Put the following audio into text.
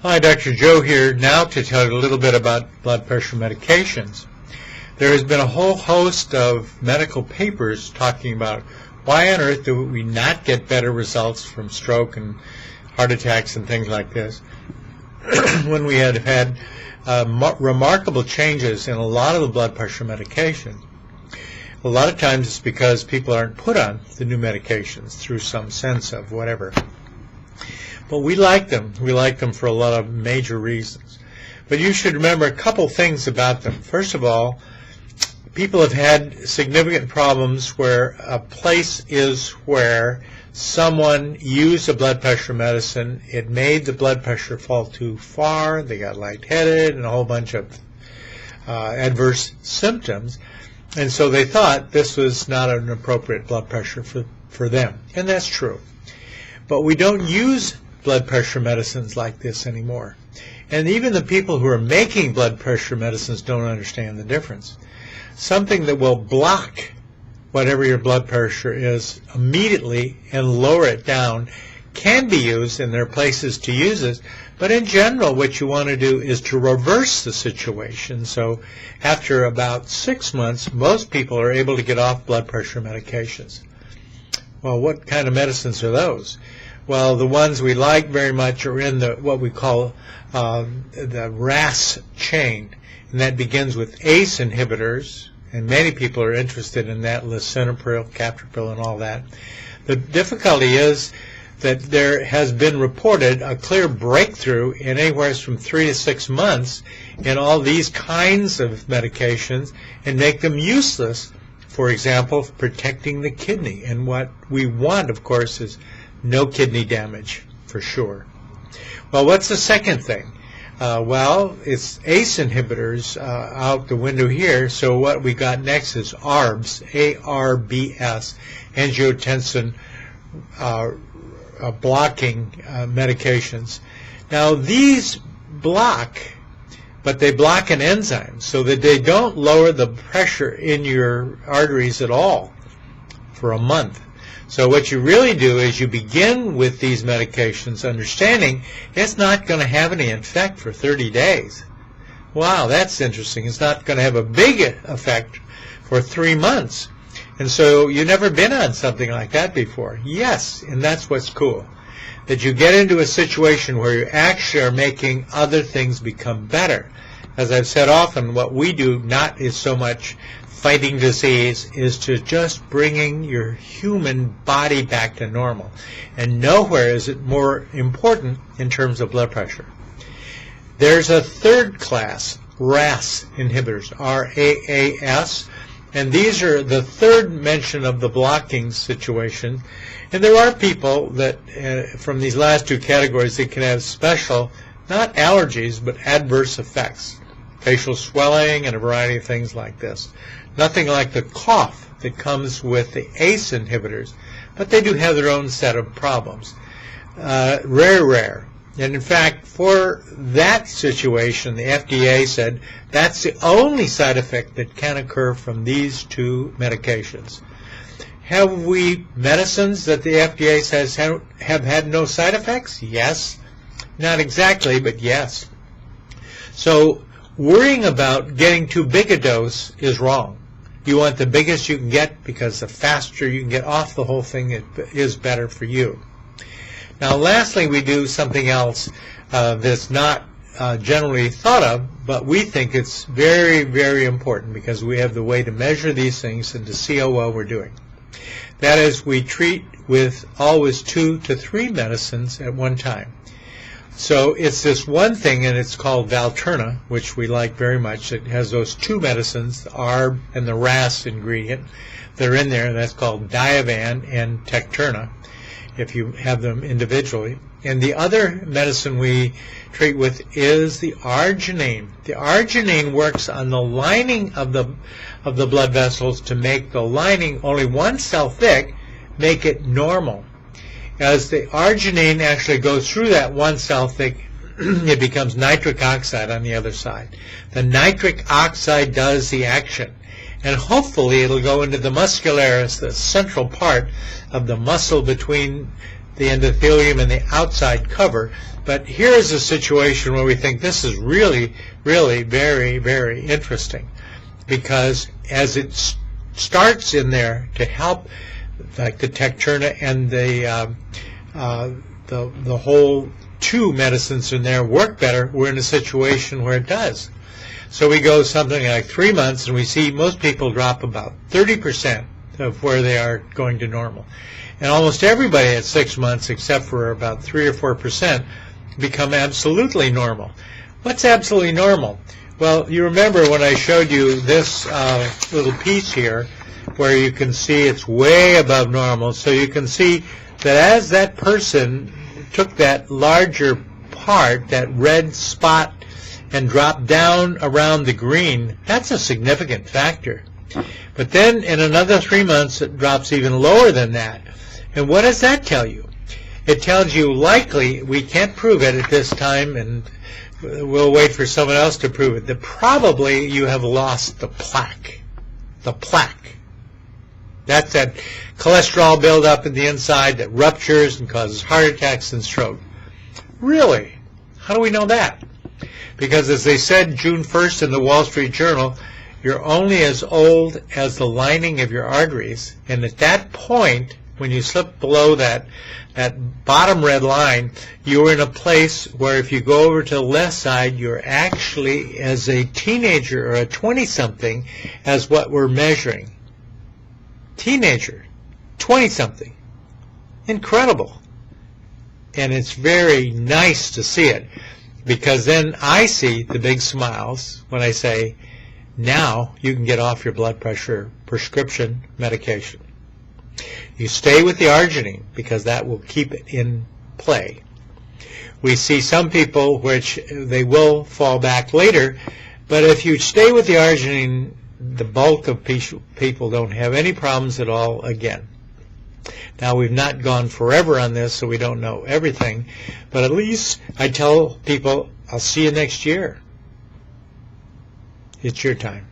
Hi, Dr. Joe here, now to tell you a little bit about blood pressure medications. There has been a whole host of medical papers talking about why on earth do we not get better results from stroke and heart attacks and things like this when we had had remarkable changes in a lot of the blood pressure medication. A lot of times it's because people aren't put on the new medications through some sense of whatever. But we like them. We like them for a lot of major reasons. But you should remember a couple things about them. First of all, people have had significant problems where a place is where someone used a blood pressure medicine, it made the blood pressure fall too far, they got lightheaded and a whole bunch of adverse symptoms, and so they thought this was not an appropriate blood pressure for them. And that's true. But we don't use blood pressure medicines like this anymore. And even the people who are making blood pressure medicines don't understand the difference. Something that will block whatever your blood pressure is immediately and lower it down can be used, and there are places to use it, but in general what you want to do is to reverse the situation. So after about 6 months, most people are able to get off blood pressure medications. Well, what kind of medicines are those? Well, the ones we like very much are in the what we call the RAS chain, and that begins with ACE inhibitors, and many people are interested in that, lisinopril, captopril, and all that. The difficulty is that there has been reported a clear breakthrough in anywhere from 3 to 6 months in all these kinds of medications and make them useless, for example, protecting the kidney. And what we want, of course, is no kidney damage, for sure. Well, what's the second thing? Well, it's ACE inhibitors out the window here, so what we got next is ARBs, A-R-B-S, angiotensin blocking medications. Now, these block, but they block an enzyme so that they don't lower the pressure in your arteries at all for a month. So what you really do is you begin with these medications understanding it's not going to have any effect for 30 days. Wow, that's interesting. It's not going to have a big effect for 3 months. And so you've never been on something like that before. Yes, and that's what's cool. That you get into a situation where you actually are making other things become better. As I've said often, what we do not is so much fighting disease, is to just bringing your human body back to normal. And nowhere is it more important in terms of blood pressure. There's a third class, RAS inhibitors, R-A-A-S, and these are the third mention of the blocking situation. And there are people that, from these last two categories, that can have special, not allergies, but adverse effects. Facial swelling and a variety of things like this. Nothing like the cough that comes with the ACE inhibitors, but they do have their own set of problems. Rare. And in fact, for that situation, the FDA said that's the only side effect that can occur from these two medications. Have we medicines that the FDA says have had no side effects? Yes. Not exactly, but yes. So worrying about getting too big a dose is wrong. You want the biggest you can get because the faster you can get off the whole thing, it is better for you. Now, lastly, we do something else that's not generally thought of, but we think it's very, very important because we have the way to measure these things and to see how well we're doing. That is, we treat with always 2 to 3 medicines at one time. So it's this one thing, and it's called Valterna, which we like very much. It has those 2 medicines, the ARB and the RAS ingredient. They're in there. That's called Diovan and Tecturna, if you have them individually. And the other medicine we treat with is the arginine. The arginine works on the lining of the blood vessels to make the lining only 1 cell thick, make it normal. As the arginine actually goes through that 1 cell thick, it becomes nitric oxide on the other side. The nitric oxide does the action, and hopefully it'll go into the muscularis, the central part of the muscle between the endothelium and the outside cover, But here's a situation where we think this is really, really very, very interesting, because as it starts in there to help, like the Tecturna and the whole two medicines in there work better, we're in a situation where it does. So we go something like 3 months, and we see most people drop about 30% of where they are going to normal. And almost everybody at 6 months, except for about 3 or 4%, become absolutely normal. What's absolutely normal? Well, you remember when I showed you this little piece here, where you can see it's way above normal. So you can see that as that person took that larger part, that red spot, and dropped down around the green, that's a significant factor. But then in another 3 months, it drops even lower than that. And what does that tell you? It tells you likely, we can't prove it at this time, and we'll wait for someone else to prove it, that probably you have lost the plaque. The plaque. That's that cholesterol buildup in the inside that ruptures and causes heart attacks and stroke. Really? How do we know that? Because as they said June 1st in the Wall Street Journal, you're only as old as the lining of your arteries, and at that point, when you slip below that bottom red line, you're in a place where if you go over to the left side, you're actually, as a teenager or a 20-something, as what we're measuring. Teenager, 20-something. Incredible. And it's very nice to see it, because then I see the big smiles when I say, now you can get off your blood pressure prescription medication. You stay with the arginine, because that will keep it in play. We see some people which they will fall back later, but if you stay with the arginine, the bulk of people don't have any problems at all again. Now, we've not gone forever on this, so we don't know everything, but at least I tell people, I'll see you next year. It's your time.